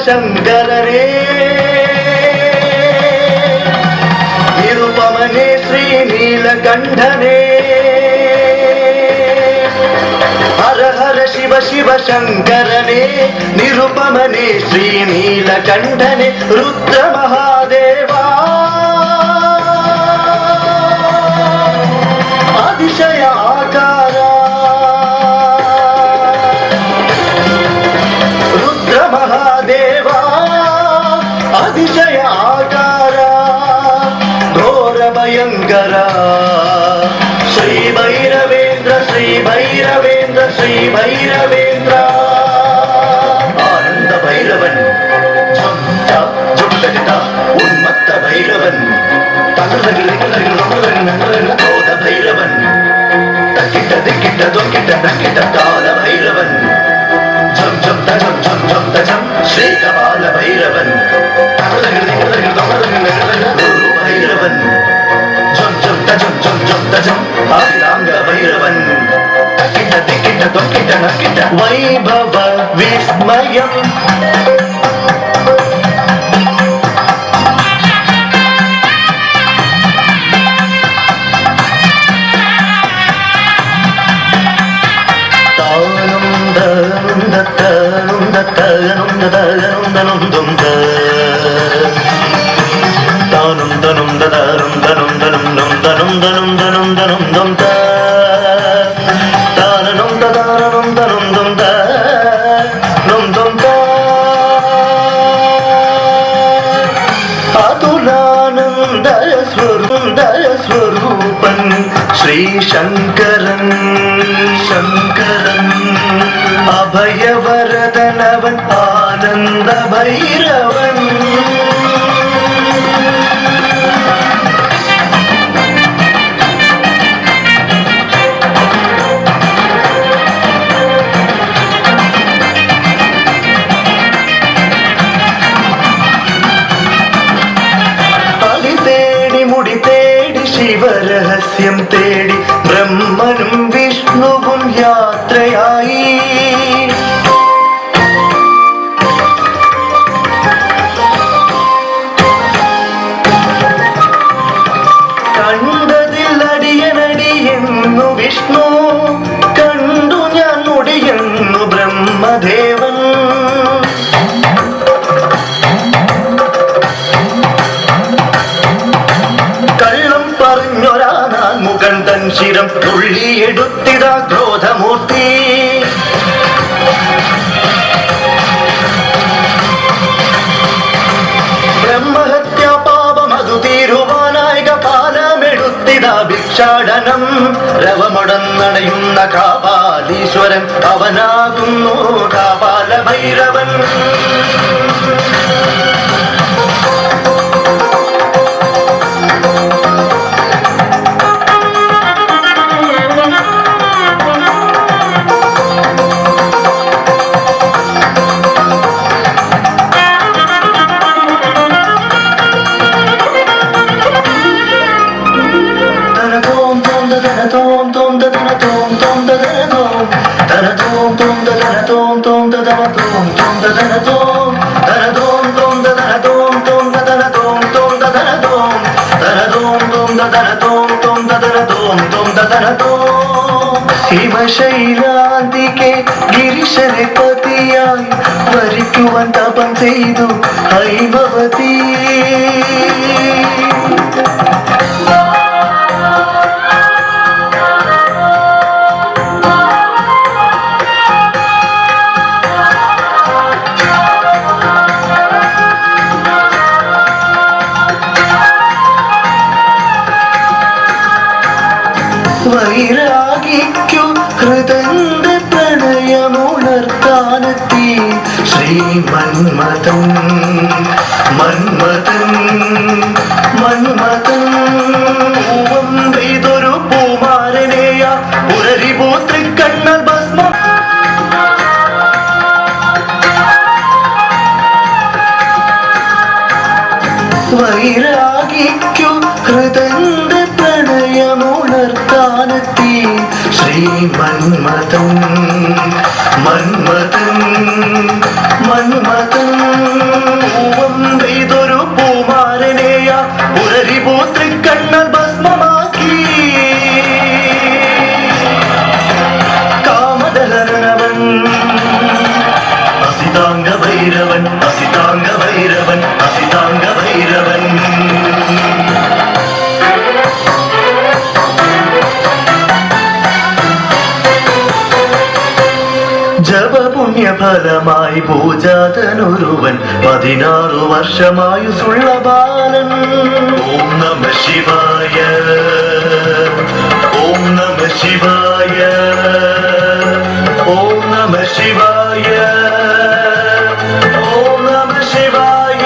ശങ്കരനേ നിരുപമനേ ശ്രീ നീലകണ്ഠനേ ഹര ഹര ശിവ ശിവ ശങ്കരനേ നിരുപമനേ ശ്രീ നീലകണ്ഠനേ രുദ്ര മഹാദേവാ അതിശയ ആകാര രുദ്ര മഹാദേവാ അതിശയ ആകാര ഘോര ഭയങ്കര ശ്രീ ഭൈരവേന്ദ്ര ശ്രീ ഭൈരവേന്ദ്ര ശ്രീ ഭൈരവേന്ദ്ര ആനന്ദ ഭൈരവൻ ഉന്മത്ത ഭൈരവൻ ക്രോധ ഭൈരവൻ തക്കിട്ട ദിക്കിട്ട തൊക്കിട്ട തക്കിട്ട കാല ഭൈരവൻ ഝം ഝം തജം ഝം ഝം തജം ശ്രീകപാല ഭൈരവൻ ഭൈരവൻ ഝം ഝം തജം ഝം ഝം തജം ആദിരാംഗ ഭൈരവൻ തക്കിട്ട ദിക്കിട്ട തൊക്കിട്ട നക്കിട്ട വൈഭവ വിസ്മയം സ്വരൂപൻ ശ്രീ ശങ്കരൻ ശങ്കരൻ അഭയവരദനവൻ ആനന്ദ ഭൈരവൻ ശിവരഹസ്യം തേടി ബ്രഹ്മനും വിഷ്ണുവും യാത്രയായി കണ്ടതില്ലടിയനടിയെന്നു വിഷ്ണു കണ്ടു ഞാൻ മുടിയെന്നു ബ്രഹ്മദേവൻ മുകന്തൻ ശിരം തുള്ളിയെടുത്തിത ക്രോധമൂർത്തി ബ്രഹ്മഹത്യാ പാപമതു തീരുവാനായിക പാലമെടുത്തിത ഭിക്ഷാടനം രവമുടന്നടയുന്ന കാപാലീശ്വരൻ അവനാകുന്നു കാപാല ഭൈരവൻ ഹിമശൈലാന്തികെ ഗിരിശനെ പതിയായി വരിക്കുവാൻ തപം ചെയ്തു ഹൈമവതി വൈരാഗിക്കു ഹൃദന്ത പ്രണയമുണർത്താനെത്തി ശ്രീ മന്മഥൻ മന്മഥൻ മന്മഥൻ ഇതൊരു പൂമാരനെയ പുരരിപൂത്രിക്കണ്ണൽ ഭസ്മം വൈരാഗിക്കു ഹൃദന്ത പ്രണയമുണർത്താനെത്തി ശ്രീ മന്മഥൻ മന്മഥൻ മന്മഥൻ ജപപുണ്യഫലമായി പൂജാതനൊരുവൻ 16 വർഷമായുസുള്ള ബാലൻ. ഓം നമ ശിവായ, ഓം നമ ശിവായ, ഓം നമ ശിവായ, ഓം നമ ശിവായ.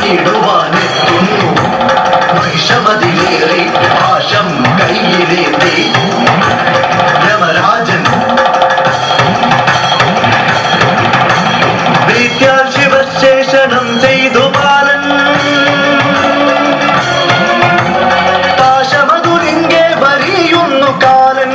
ഉയർത്തിടുവാനെത്തുന്നു മഹിഷമതിലേറെ പാശം കയ്യിലേന്തി യമരാജൻ. പ്രീത്യാൽ ശിവശേഷണം ചെയ്തു ബാലൻ. പാശമതുരിങ്കെ വരിയുന്നു കാലൻ.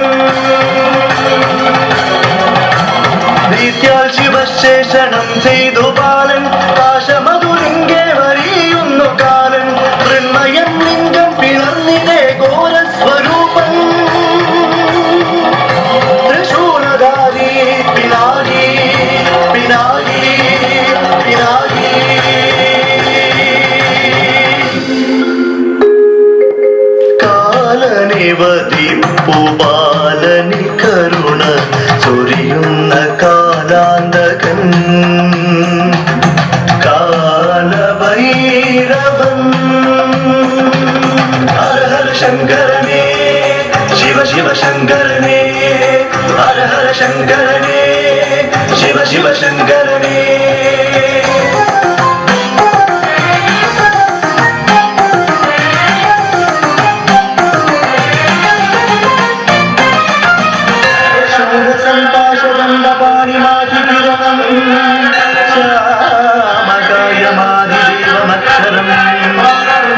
പ്രീത്യാൽ ശിവശേഷണം ചെയ്തു ബാലൻ. പാശമതുരിങ്കെ വരിയുന്നു കാലൻ. മൃണ്മയൻ ലിംഗം പിളർന്നിതേ ഘോരസ്വരൂപൻ. ത്രിശൂലധാരി പിനാകി പിനാകി പിനാകി. കാലനിവതിപ്പു ബാലനി കരുണ ചൊരിയുന്ന കാലാന്തകൻ. കാലഭൈരവൻ. ഹര ഹര ശങ്കരനേ, ശിവ ശിവ ശങ്കരനേ, ഹര ഹര ശങ്കരനേ, ശിവ ശിവ ശങ്കരനേ. ശ്യാമകായമാദിദേവമക്ഷരം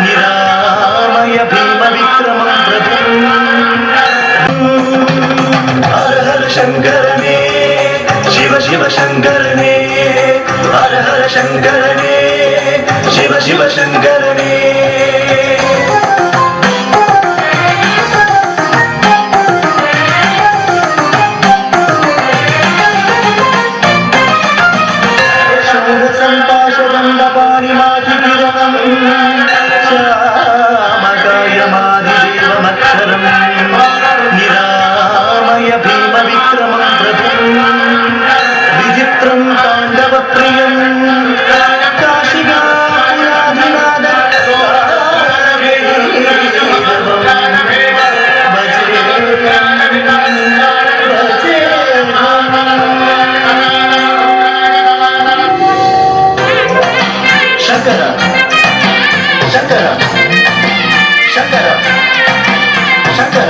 നിരാമയ ഭീമവിക്രമം പ്രഭും. ഹര ഹര ശങ്കരനേ, ശിവ ശിവ ശങ്കരനേ, ഹര ഹര ശങ്കരനേ, ശിവ ശിവ ശങ്കരനേ. ശ്യാമകായമാദിദേവമക്ഷരം നിരാമയ ഭീമവിക്രമം പ്രഭും. വിചിത്രം താണ്ഡവപ്രിയം കാശികാപുരാധിനാഥ. ಶಂಕರ ಶಂಕರ ಶಂಕರ ಶಂಕರ